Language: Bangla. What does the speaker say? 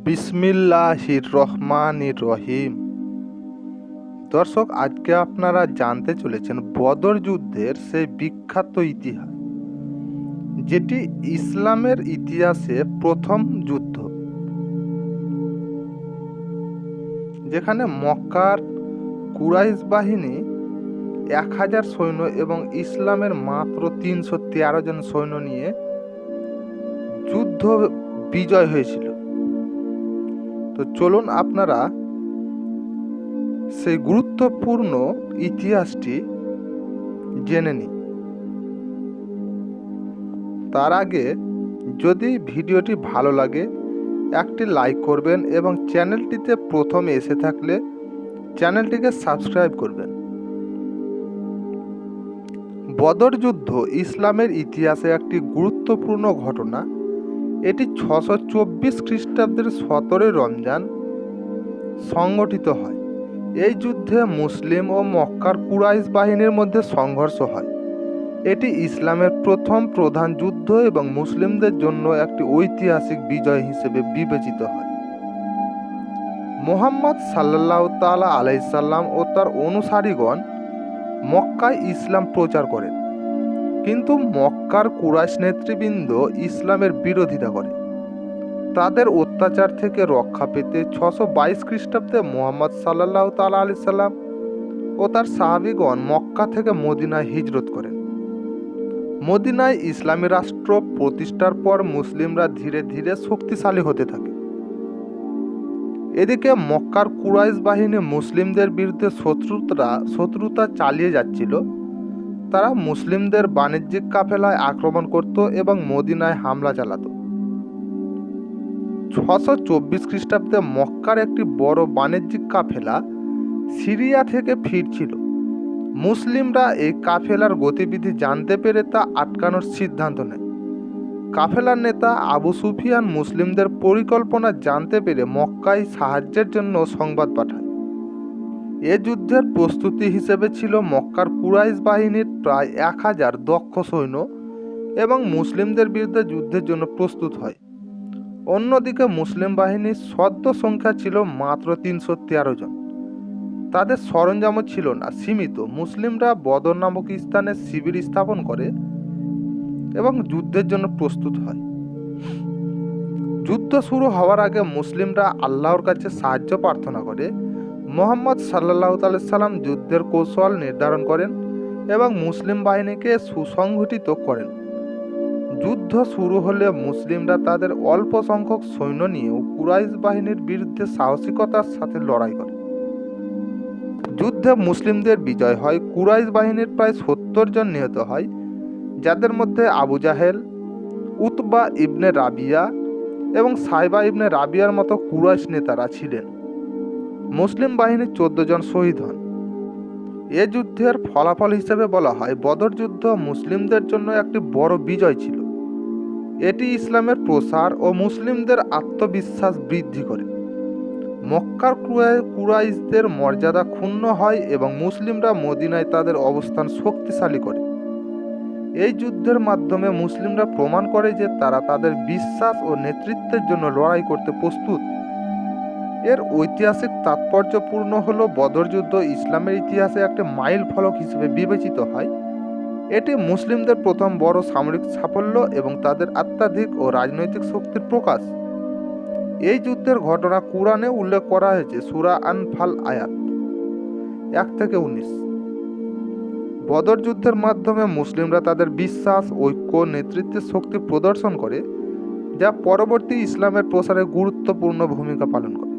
বিসমিল্লাহির রহমানির রহিম। দর্শক, আজকে আপনারা জানতে চলেছেন বদর যুদ্ধের সেই বিখ্যাত ইতিহাস, যেটি ইসলামের ইতিহাসে প্রথম যুদ্ধ, যেখানে মক্কার কুরাইশ বাহিনী 1000 সৈন্য এবং ইসলামের মাত্র 313 জন সৈন্য নিয়ে যুদ্ধ বিজয় হয়েছিল। তো চলুন আপনারা সেই গুরুত্বপূর্ণ ইতিহাসটি জেনে নিই। তার আগে যদি ভিডিওটি ভালো লাগে একটি লাইক করবেন এবং চ্যানেলটিতে প্রথমে এসে থাকলে চ্যানেলটিকে সাবস্ক্রাইব করবেন। বদর যুদ্ধ ইসলামের ইতিহাসে একটি গুরুত্বপূর্ণ ঘটনা। এটি 624 খ্রিস্টাব্দের 17 রমজান সংগঠিত হয়। এই যুদ্ধে মুসলিম ও মক্কার কুরাইশ বাহিনীর মধ্যে সংঘর্ষ হয়। এটি ইসলামের প্রথম প্রধান যুদ্ধ এবং মুসলিমদের জন্য একটি ঐতিহাসিক বিজয় হিসেবে বিবেচিত হয়। মুহাম্মদ সাল্লাল্লাহু তাআলা আলাইহিস সাল্লাম ও তার অনুসারীগণ মক্কায় ইসলাম প্রচার করেন, কিন্তু মক্কার কুরাইশ নেতৃবৃন্দ ইসলামের বিরোধিতা করে। তাদের অত্যাচার থেকে রক্ষা পেতে 622 খ্রিস্টাব্দে মুহাম্মদ সাল্লাল্লাহু তাআলা আলাইহিস সাল্লাম ও তার সাহাবীগণ মক্কা থেকে মদিনায় হিজরত করেন। মদিনায় ইসলামী রাষ্ট্র প্রতিষ্ঠার পর মুসলিমরা ধীরে ধীরে শক্তিশালী হতে থাকে। এদিকে মক্কার কুরাইশ বাহিনী মুসলিমদের বিরুদ্ধে শত্রুতা চালিয়ে যাচ্ছিল। তারা মুসলিমদের বাণিজ্যিক কাফেলায় আক্রমণ করত এবং মদিনায় হামলা চালাত। 624 খ্রিস্টাব্দে মক্কার একটি বড় বাণিজ্যিক কাফেলা সিরিয়া থেকে ফিরছিল। মুসলিমরা এই কাফেলার গতিবিধি জানতে পেরে তা আটকানোর সিদ্ধান্ত নেয়। কাফেলার নেতা আবু সুফিয়ান মুসলিমদের পরিকল্পনা জানতে পেরে মক্কায় সাহায্যের জন্য সংবাদ পাঠায়। এ যুদ্ধের প্রস্তুতি হিসেবে ছিল মক্কার কুরাইশ বাহিনীর প্রায় 1000 দক্ষ সৈন্য এবং মুসলিমদের বিরুদ্ধে যুদ্ধের জন্য প্রস্তুত হয়। অন্যদিকে মুসলিম বাহিনীর সদ্য সংখ্যা ছিল মাত্র 313 জন। তাদের সরঞ্জামও ছিল না, সীমিত। মুসলিমরা বদর নামক স্থানে শিবির স্থাপন করে এবং যুদ্ধের জন্য প্রস্তুত হয়। যুদ্ধ শুরু হওয়ার আগে মুসলিমরা আল্লাহর কাছে সাহায্য প্রার্থনা করে। মুহাম্মদ সাল্লাল্লাহু আলাইহি সাল্লাম যুদ্ধের কৌশল নির্ধারণ করেন এবং মুসলিম বাহিনীকে সুসংগঠিত করেন। যুদ্ধ শুরু হলে মুসলিমরা তাদের অল্প সংখ্যক সৈন্য নিয়েও কুরাইশ বাহিনীর বিরুদ্ধে সাহসিকতার সাথে লড়াই করে। যুদ্ধে মুসলিমদের বিজয় হয়। কুরাইশ বাহিনীর প্রায় 70 জন নিহত হয়, যাদের মধ্যে আবু জাহেল, উতবা ইবনে রাবিয়া এবং সাইবা ইবনে রাবিয়ার মতো কুরাইশ নেতারা ছিলেন। মুসলিম বাহিনীর 14 জন শহীদ হন। এ যুদ্ধের ফলাফল হিসেবে বলা হয় বদর যুদ্ধ মুসলিমদের জন্য একটি বড় বিজয় ছিল। এটি ইসলামের প্রসার ও মুসলিমদের আত্মবিশ্বাস বৃদ্ধি করে। মক্কার কুরাইশদের মর্যাদা ক্ষুণ্ণ হয় এবং মুসলিমরা মদিনায় তাদের অবস্থান শক্তিশালী করে। এই যুদ্ধের মাধ্যমে মুসলিমরা প্রমাণ করে যে তারা তাদের বিশ্বাস ও নেতৃত্বের জন্য লড়াই করতে প্রস্তুত। এর ঐতিহাসিক তাৎপর্যপূর্ণ হল বদর যুদ্ধ ইসলামের ইতিহাসে একটি মাইল ফলক হিসেবে বিবেচিত হয়। এটি মুসলিমদের প্রথম বড় সামরিক সাফল্য এবং তাদের আধ্যাত্মিক ও রাজনৈতিক শক্তির প্রকাশ। এই যুদ্ধের ঘটনা কুরআনে উল্লেখ করা হয়েছে সূরা আনফাল আয়াত 1 থেকে 19। বদর যুদ্ধের মাধ্যমে মুসলিমরা তাদের বিশ্বাস, ঐক্য, নেতৃত্বের শক্তি প্রদর্শন করে, যা পরবর্তী ইসলামের প্রসারে গুরুত্বপূর্ণ ভূমিকা পালন করে।